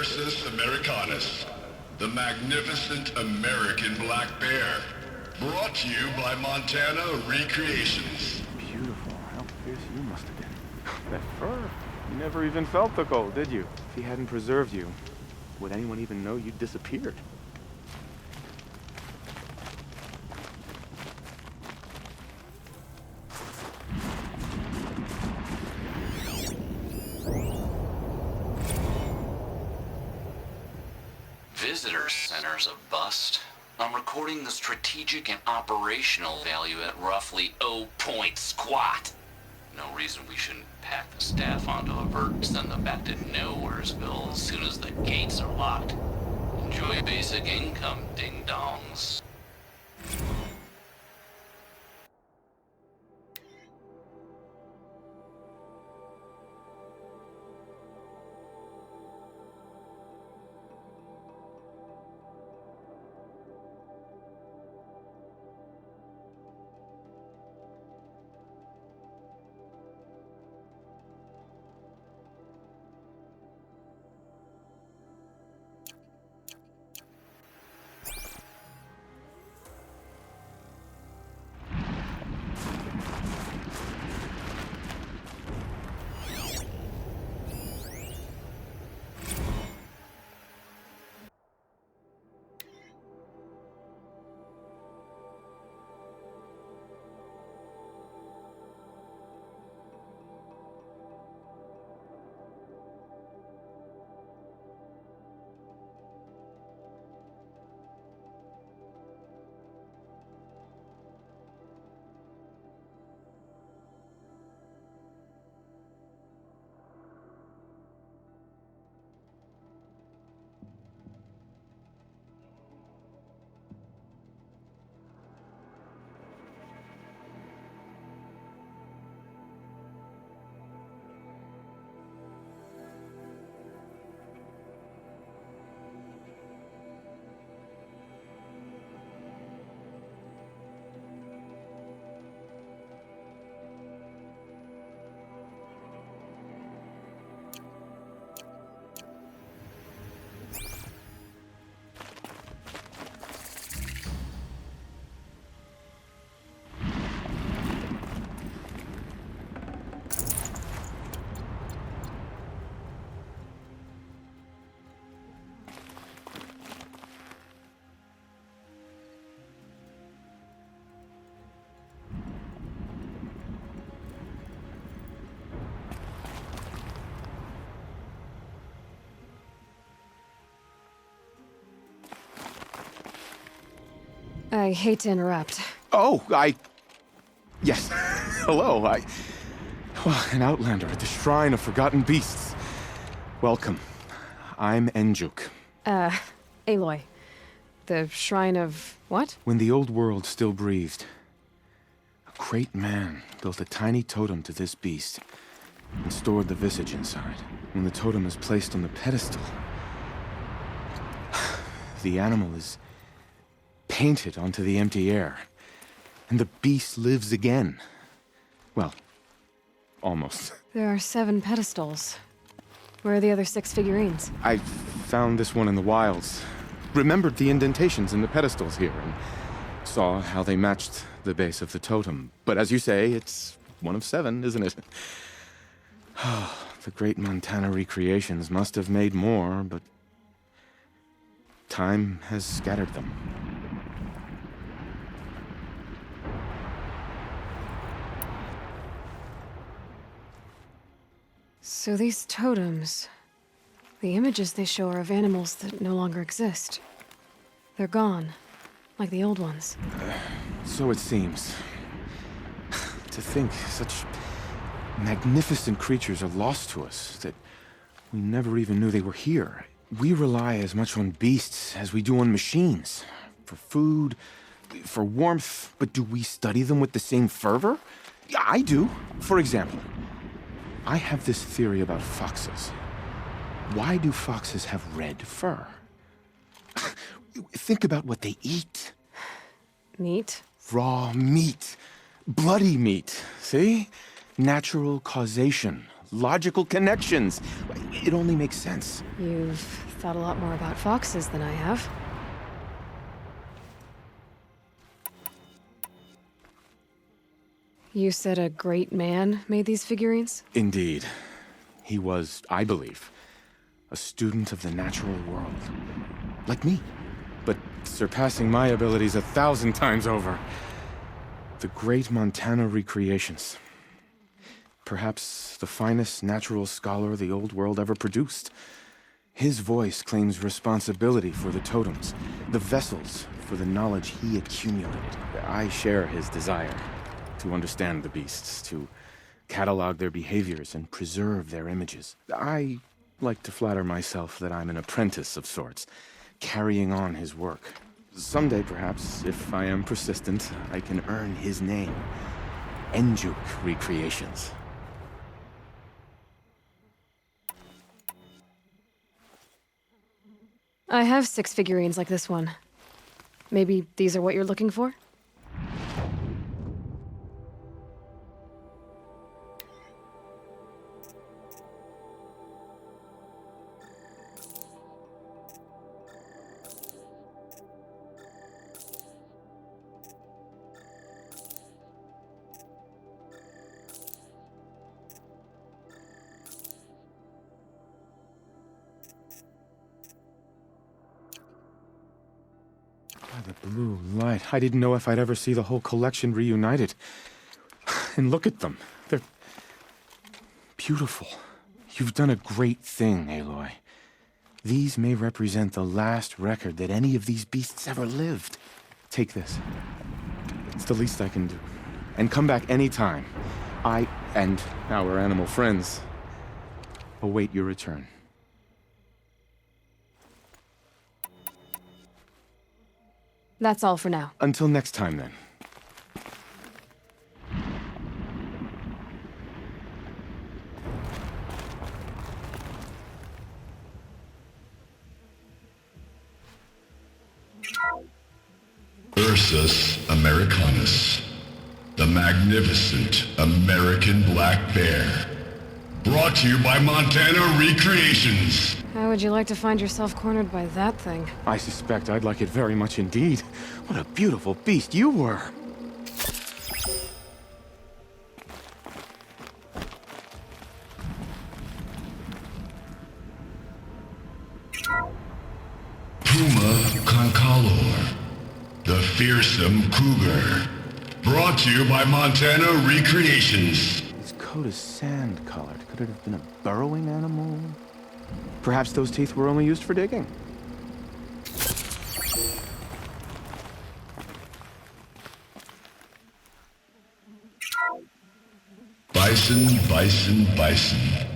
Ursus americanus, the magnificent American black bear. Brought to you by Montana Recreations. Beautiful. How fierce you must have been. That fur. You never even felt the cold, did you? If he hadn't preserved you, would anyone even know you'd disappeared? Visitor center's a bust. I'm recording the strategic and operational value at roughly 0 point squat. No reason we shouldn't pack the staff onto a vert and send them back to Nowheresville as soon as the gates are locked. Enjoy basic income, ding-dongs. I hate to interrupt. Oh, Yes. Hello, Well, an outlander at the Shrine of Forgotten Beasts. Welcome. I'm Enjuk. Aloy. The Shrine of... what? When the old world still breathed, a great man built a tiny totem to this beast and stored the visage inside. When the totem is placed on the pedestal, the animal is painted onto the empty air, and the beast lives again. Well, almost. There are 7 pedestals. Where are the other 6 figurines? I found this one in the wilds, remembered the indentations in the pedestals here, and saw how they matched the base of the totem. But as you say, it's one of 7, isn't it? The great Montana Recreations must have made more, but time has scattered them. So these totems... the images they show are of animals that no longer exist. They're gone, like the old ones. So it seems. To think such magnificent creatures are lost to us, that we never even knew they were here. We rely as much on beasts as we do on machines. For food, for warmth, but do we study them with the same fervor? Yeah, I do. For example, I have this theory about foxes. Why do foxes have red fur? Think about what they eat. Meat? Raw meat. Bloody meat. See? Natural causation. logical connections. It only makes sense. You've thought a lot more about foxes than I have. You said a great man made these figurines? Indeed. He was, I believe, a student of the natural world. Like me, but surpassing my abilities 1,000 times over. The great Montana recreations. Perhaps the finest natural scholar the old world ever produced. His voice claims responsibility for the totems, the vessels for the knowledge he accumulated. I share his desire to understand the beasts, to catalog their behaviors and preserve their images. I like to flatter myself that I'm an apprentice of sorts, carrying on his work. Someday, perhaps, if I am persistent, I can earn his name. Enjuk Recreations. I have 6 figurines like this one. Maybe these are what you're looking for? The blue light. I didn't know if I'd ever see the whole collection reunited. And look at them. They're beautiful. You've done a great thing, Aloy. These may represent the last record that any of these beasts ever lived. Take this. It's the least I can do. And come back anytime. I and our animal friends await your return. That's all for now. Until next time, then. Ursus americanus, the magnificent American black bear. Brought to you by Montana Recreations. How would you like to find yourself cornered by that thing? I suspect I'd like it very much indeed. What a beautiful beast you were! Puma concalor, the fearsome cougar. Brought to you by Montana Recreations. His coat is sand-colored. Could it have been a burrowing animal? Perhaps those teeth were only used for digging. Bison, bison, bison.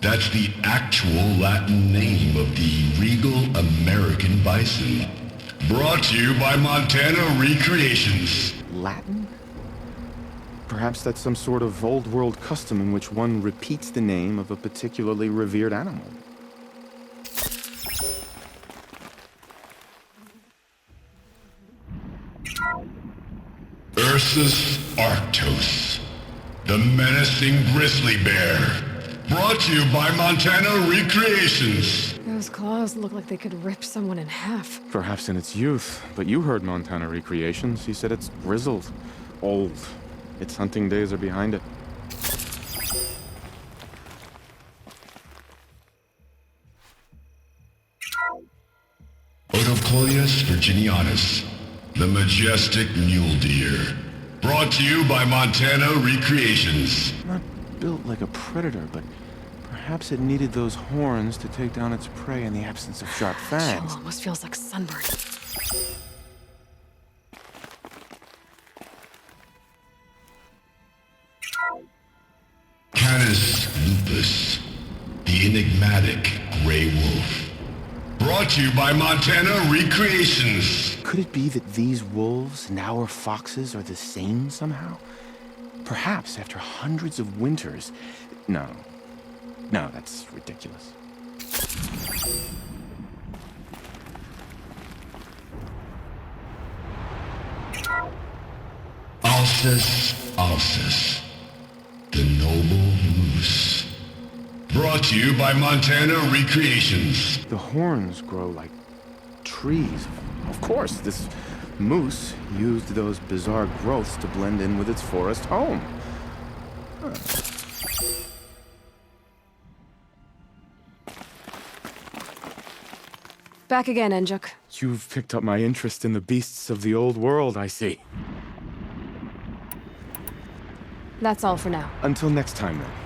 That's the actual Latin name of the regal American bison. Brought to you by Montana Recreations. Latin? Perhaps that's some sort of old-world custom in which one repeats the name of a particularly revered animal. Ursus arctos, the menacing grizzly bear. Brought to you by Montana Recreations. Those claws look like they could rip someone in half. Perhaps in its youth, but you heard Montana Recreations. He said it's grizzled, old. Its hunting days are behind it. Odocoius virginianus, the majestic mule deer. Brought to you by Montana Recreations. Not built like a predator, but perhaps it needed those horns to take down its prey in the absence of sharp fangs. Chill almost feels like sunburn. Canis lupus, the enigmatic gray wolf. Brought to you by Montana Recreations. Could it be that these wolves and our foxes are the same somehow? Perhaps after hundreds of winters... No, that's ridiculous. Alces, the noble moose. Brought to you by Montana Recreations. The horns grow like trees. Of course, this moose used those bizarre growths to blend in with its forest home. Back again, Enjuk. You've picked up my interest in the beasts of the old world, I see. That's all for now. Until next time, then.